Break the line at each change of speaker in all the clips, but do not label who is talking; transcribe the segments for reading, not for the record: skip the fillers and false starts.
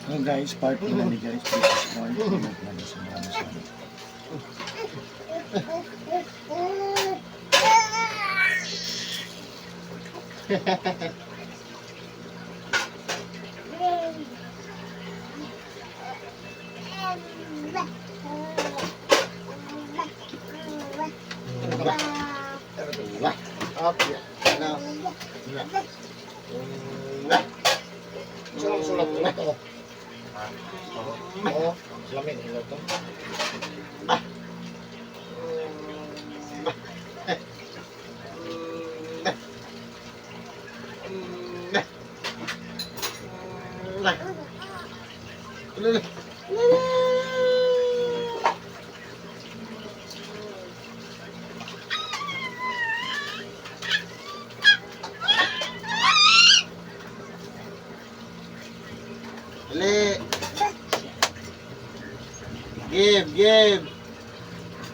Yung guys, party na ni guys. This is one. Maraming salamat.
Sulat-sulat ko. Oo, salamin ilo to.
Dali.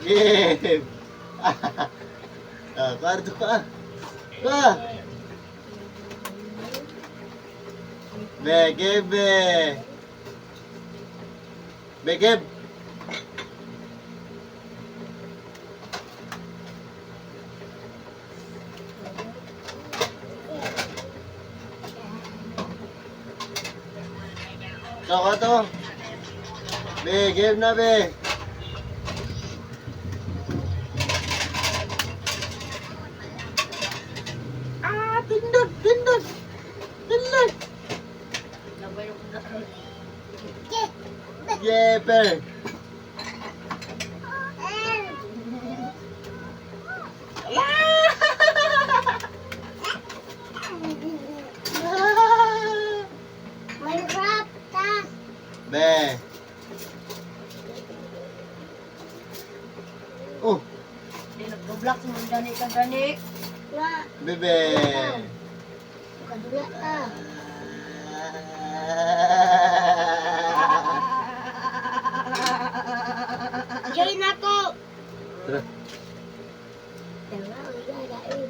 Give. Kwarto ka. Give. Give. Saka to. Give na be. Tindog. Jeper.
Minecraft ta.
Be. Oh,
Hindi nag-block mo gani ka gani.
Nga.
bebe.
Kadula ta. Join ako.
Tara.
Tara, uya,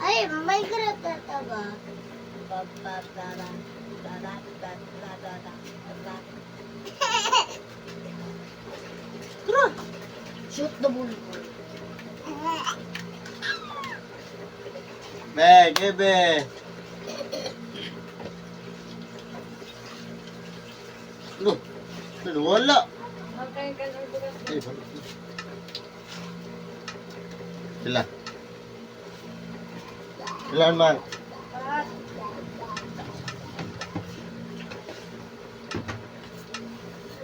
Ay, Minecraft ka ba?
Shoot the bull.
Be, give. Loh, wala. Sila. Ilan man?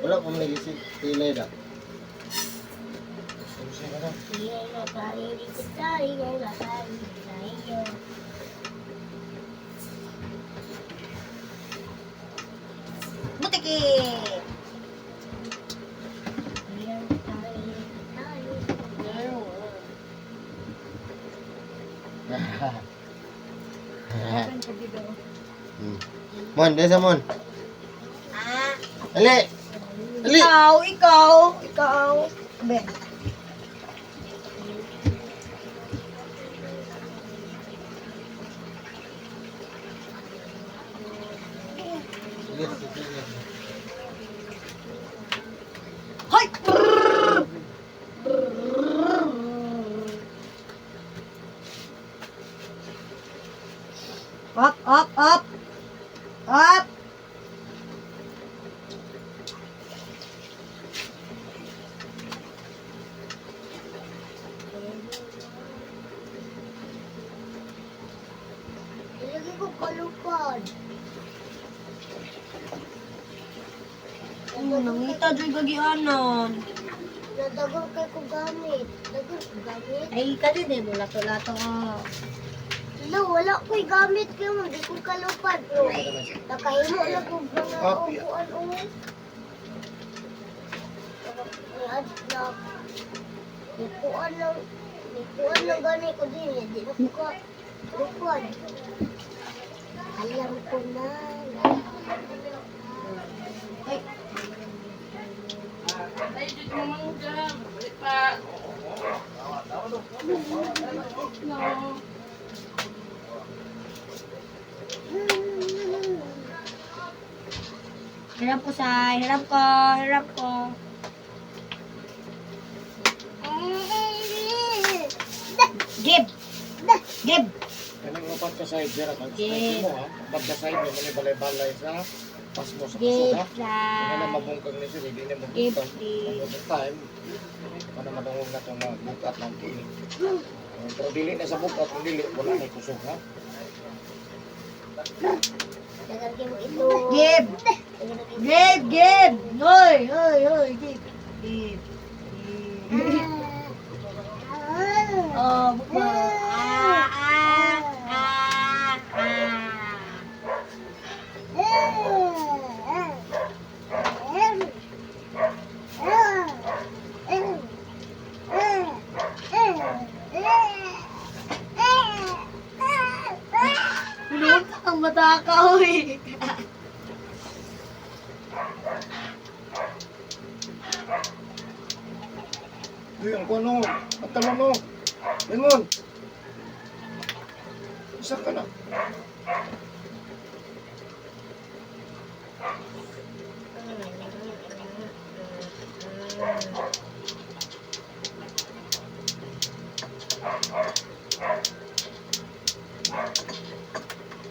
Wala po may si Tinay da.
Butiki.
Mon, desa Mon.
Ah,
Ali. Ali.
ikaw. Be. Hoy! Up!
ko kalupad.
Nangita dyan kagianan.
Nadagang kay ko gamit. Dagang ko gamit.
Ay, kasi di mo lato-lato.
Hello, wala ko'y gamit kayo mo. Di ko kalupad. Nakahimo na ko mga
Copy.
upuan o. Ikuan lang gani ko din. Di na ko ka lupad. Alam ko na.
Ay, hirap ko, Say. Hirap ko, hirap ko. Give! Give!
Kanang upat ka side, Jera. Ang
Okay.
mo, ha? Upat ka side, may mali balay-balay sa pas mo sa
Give,
kasuga. Kaya na
Say.
mabungkag ni siya, hindi na
Give,
mabungkag.
please.
Ang time, para madungog na itong bukat ng kini. Pero dili na sa bukat, kung dili, wala na kusog, ha?
Nagagay mo ito.
Give! Give! Give! Hoy! Hoy! Hoy! Give! Give! Give! Oh, bukma. Pinuot ang mata ka, hoy.
Uy, ang kuno, ang talon mo. Lemon! Isa ka na.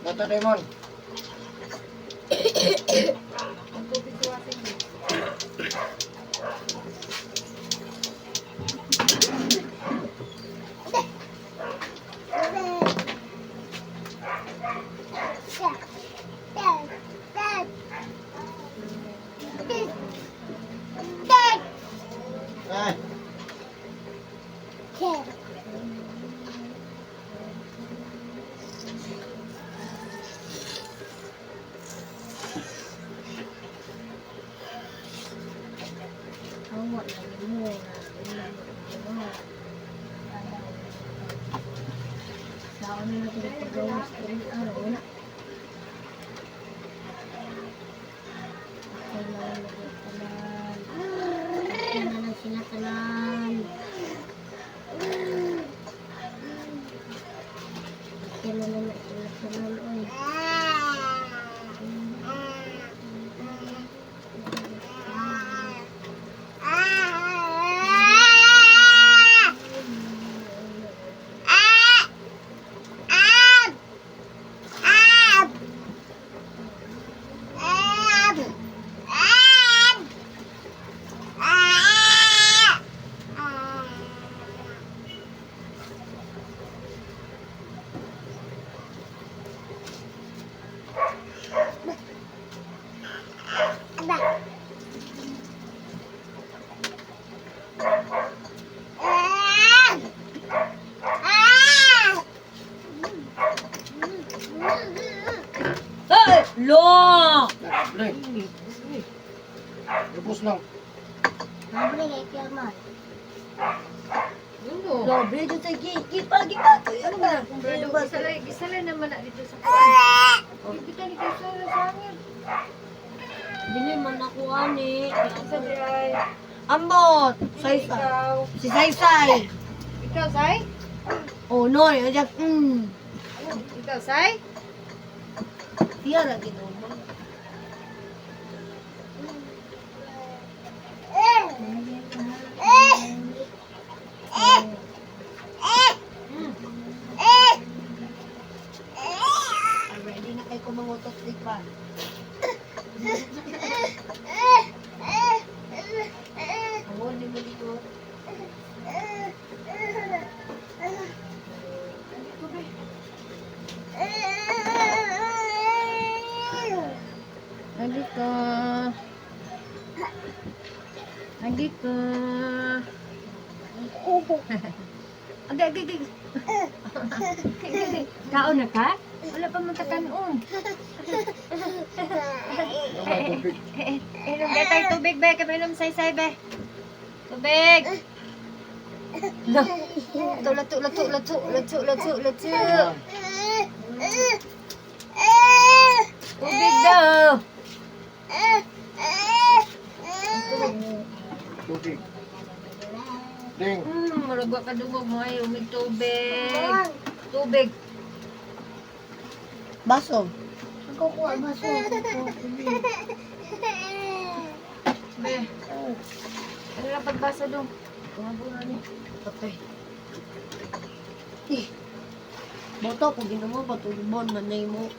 Bata, Lemon. Ay,
Awak lagi mo. Saan na natin pag-gawa sa araw na? Kailangan magkatalan. Kailangan sinatalan. Kailangan na sinatalan. Oy. Hey! Lo!
nakable. Lubos lang.
Sabi kay Kiaman.
Lo, bredo sa gipa to yun ba?
Pero isalay naman na dito sa kuwan. Kita ni Kisa sa hangin.
Dili man ako ani.
Sa diay.
Ambot! Saysay.
Ikaw.
Si Saysay.
Ikaw, Say?
Oh, no. Ajak,
Ikaw, Say?
Tiya lagi naman. Ready na kayo kumangutot, di ba? Ako, hindi mo dito.
Eh,
ka. Agay. Kaon na ka? Wala pa mong takanon. Inom ka tayo tubig, be. Kami inom say-say, be. Tubig. Lato. Tubig daw.
Tubig. Ding.
Maragwa ka dungog mo ay umig tubig. Tubig.
Baso. Ako ko baso.
Be. Ano lang pagbasa dong? Kumabura ni. Patay.
Boto ko ginawa patulbon manay mo.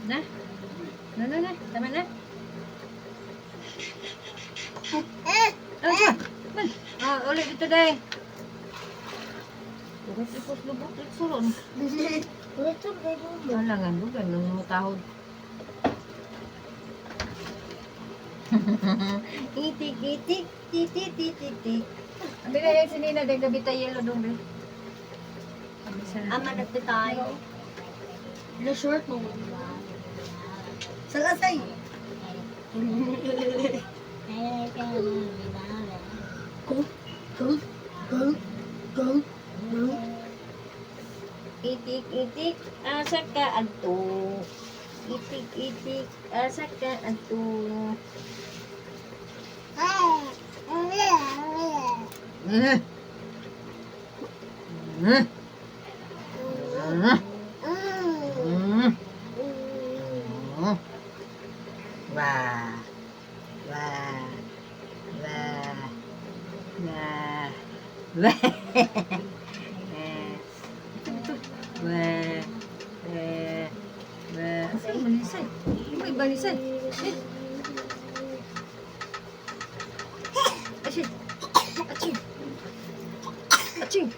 Na? Tama na? Ulit dito dahil. Tapos lubok, sulon.
Ito kayo.
Halangan, bukan nang mutahod. Itik. Abi na yung sinina, dahil gabi tayo yelo dong, be.
Ama nagte tayo. Na short mo. Salasay.
Itik, asa ka adto. Itik, asa ka adto. Balisan. Aching.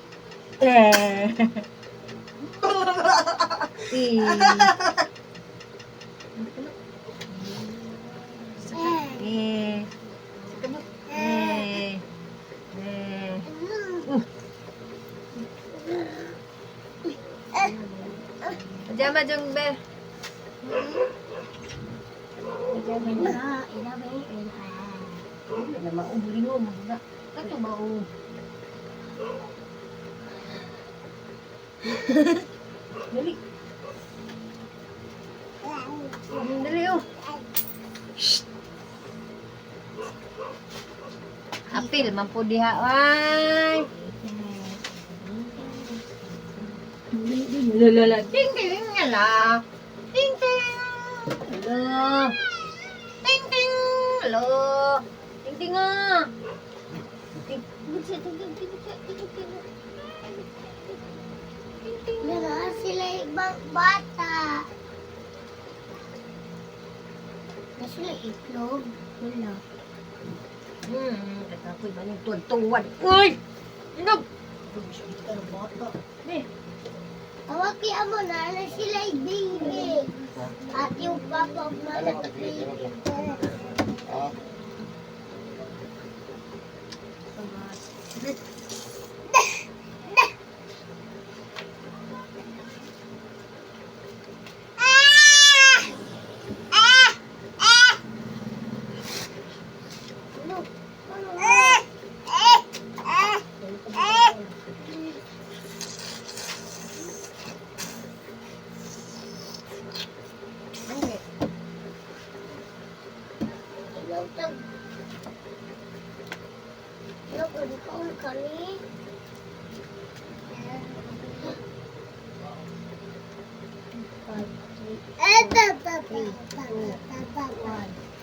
Jama jeng be. Ada mau beli lo mana? Kata mau. Dali. Dali oh. Apil mampu diha ay. Lala ting lah. Ting. Halo. Ting. Halo. Ting ah.
Nara sila ibang bata. Na sila itlog. Wala.
Kata aku iba yung tuwan. Uy! Inog!
Awak kaya mo na sila ibingin. At yung papa mo
Alam na dito.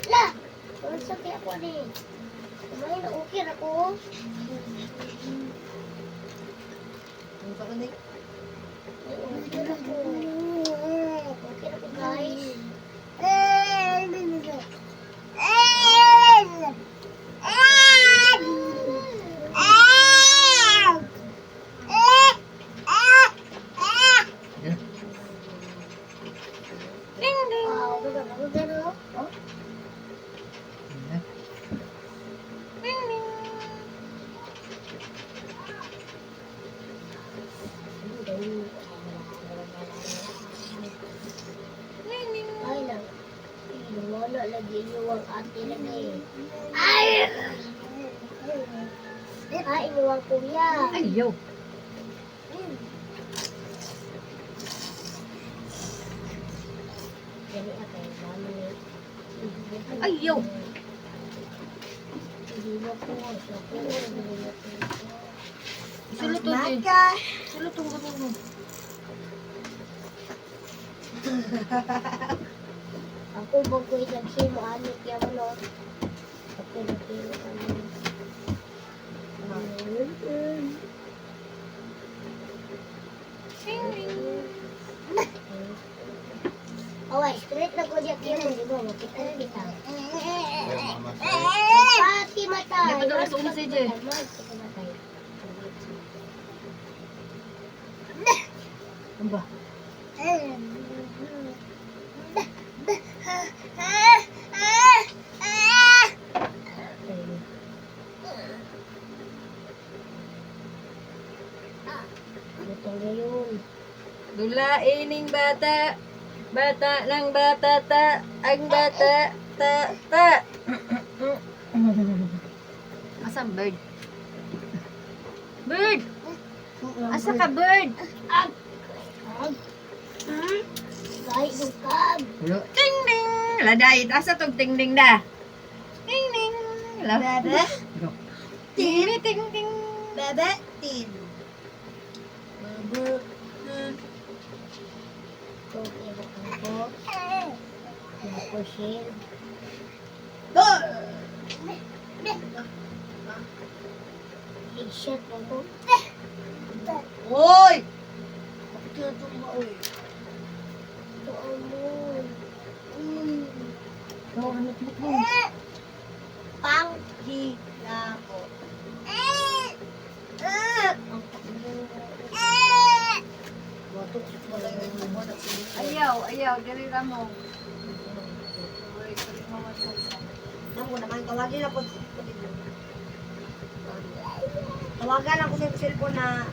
Lah, terus sakit aku ni. Kemarin nak ukir aku. Ukir aku guys. lagi inuwang ate lagi. Ay! Ay, inuwang kuya.
Ayaw.
Gani ako, mami.
Ayaw.
Hindi mo po,
Sulot to din. Sulot to gano'n mo.
Ako ba ko ilagay mo ano kaya mo no? Ako ilagay mo ano. Oh, straight na ko diyan kaya mo, di ba? Makita na kita. Pati mata.
Hindi pa daw nasa una si Jay. Ano ba?
Ito ngayon.
Dulaining bata. Bata ng bata ta. Ang bata ta ta. Asan bird? Bird! Asa ka bird?
Kahit lukab.
Ting ding! Laday, asa tong ting ding da? Ting ding! Bebe? Ting ting ting!
Bebe, tin. Okay, ako. Ako share. T-shirt ako.
Hoy!
Ito mo. Ito mo. Pangki na ako.
Ayaw, ayaw, dali ra mo.
Nang naman tawagin ako. Tawagan ako sa cellphone na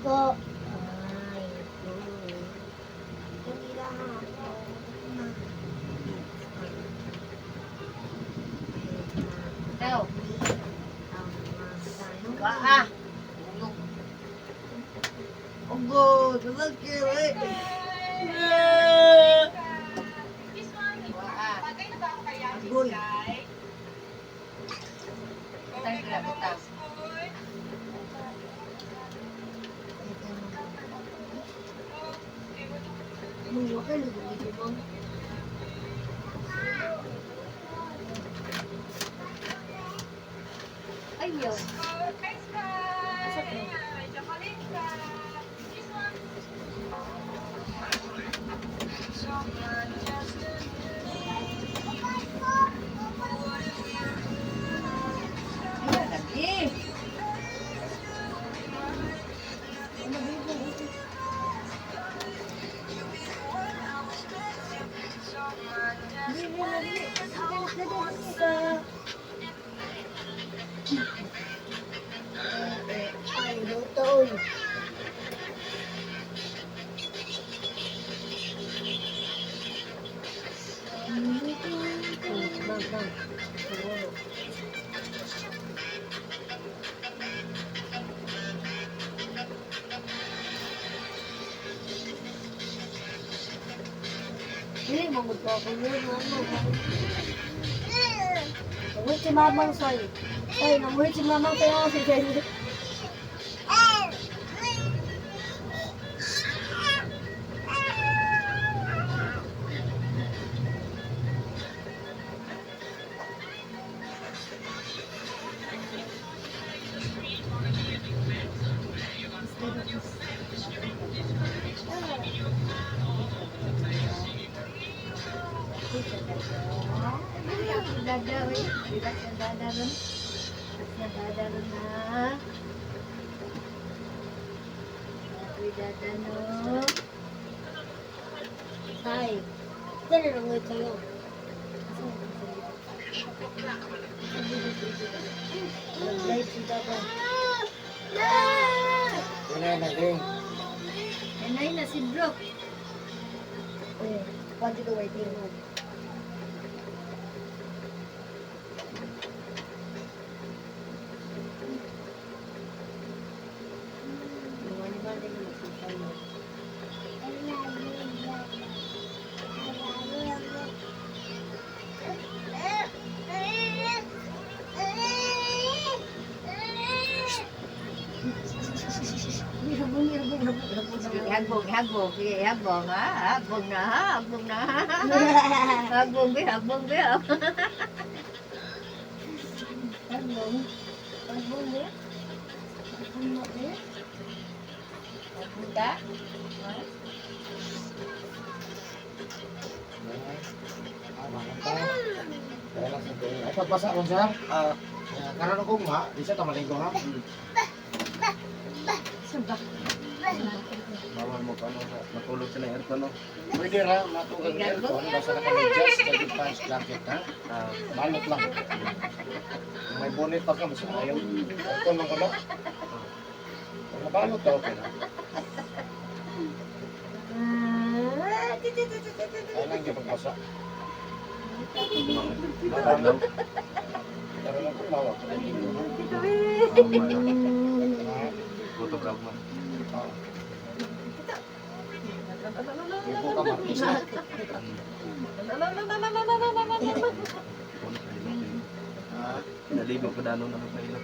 Go. Ay,
Ayaw. Ka.
Ogo, dalag kiri. Agoy.
Tayo ka butang.
Munggo ka lugi mo.
Ayaw. Lagi.
Ay, luto. Dili mo gud ako yun, ano. Uy, si Mamang Soy. Ay, namuhit si Mamang tayo si Jenny.
Dada, wait. Relax na dada ron. Relax na dada ron na. Happy dada no.
Ay, dali lang ngayon kayo. Light sila ba?
Yun na natin.
Anay na si Brooke.
Pwede ka waiting room.
Hagbong, hagbong, hagbong ha, hagbong na ha, hagbong na ha. Hagbong, hagbong, hagbong.
Album. Album ya? Album mo ya?
Hagbong ka?
Ay, pagbasa ko siya. Karoon ako nga, di siya tamaling ko ha.
Sabak.
Bawal mo pa, no? Matulog sila yung aircon, no?
Pwede ra, matugan ng aircon, basta naka-adjust, lagi pants, blanket ha. Balot lang. Kung may bonnet pa ka, mas ayaw. Aircon lang ko na. Kung mabalot ka, okay na. Kaya lang yung pagbasa.
Matalaw.
Pero lang kung mawag.
Photograph man.
Ibo ka markis na.
Nalibog ko dano na kapailat.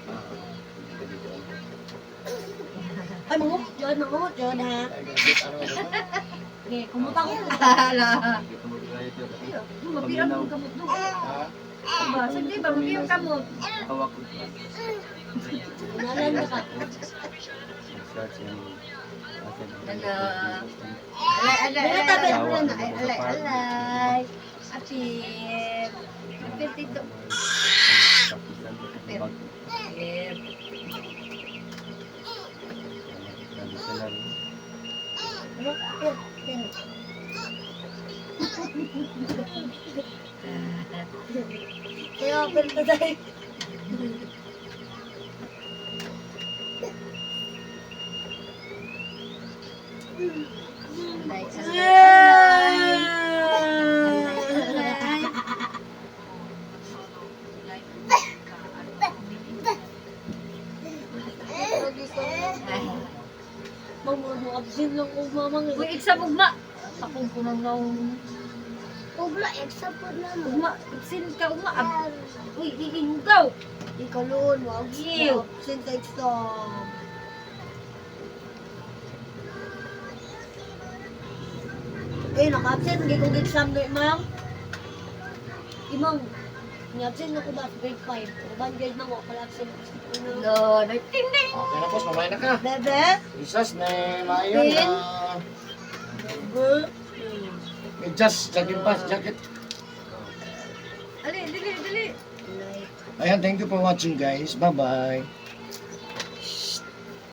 Ay, mangok. Diyan, mangok. Diyan, ha?
Ay, ganit, ano, ano.
Okay, kumuta ko.
Hala.
Ito mo gayet yun.
Mapira mo kamot doon.
Ha?
Aba, sige ba, mapira kamot.
Hawak ko.
Nalan na ka.
Search yan.
Hello. Alay, alay,
Mga tabi
alay.
mo na.
Alay, alay. Apir. Apir dito. Apir.
Traditional.
Kaya, pero tayo.
Alay, alay, alay.
Absent lang ko mamang.
Uy, iksa ugma. Akong kunangaw.
Ugla, extra po na mo.
Ugma, iksin ka ugma. Uy, iingaw.
Ikaw noon, wag
Ew.
absent sa exam. Eh, naka-absent. Hindi kong exam na imang. Imang, ni-absent na ko ba sa grade 5? Urban grade na ko, pala-absent.
No, nagtindi.
Okay na, boss, mamaya na ka.
Bebe?
Isas na maayon na. May just, jogging pants, jacket.
Ali, dili, dili.
Ayan, thank you for watching guys. Bye-bye.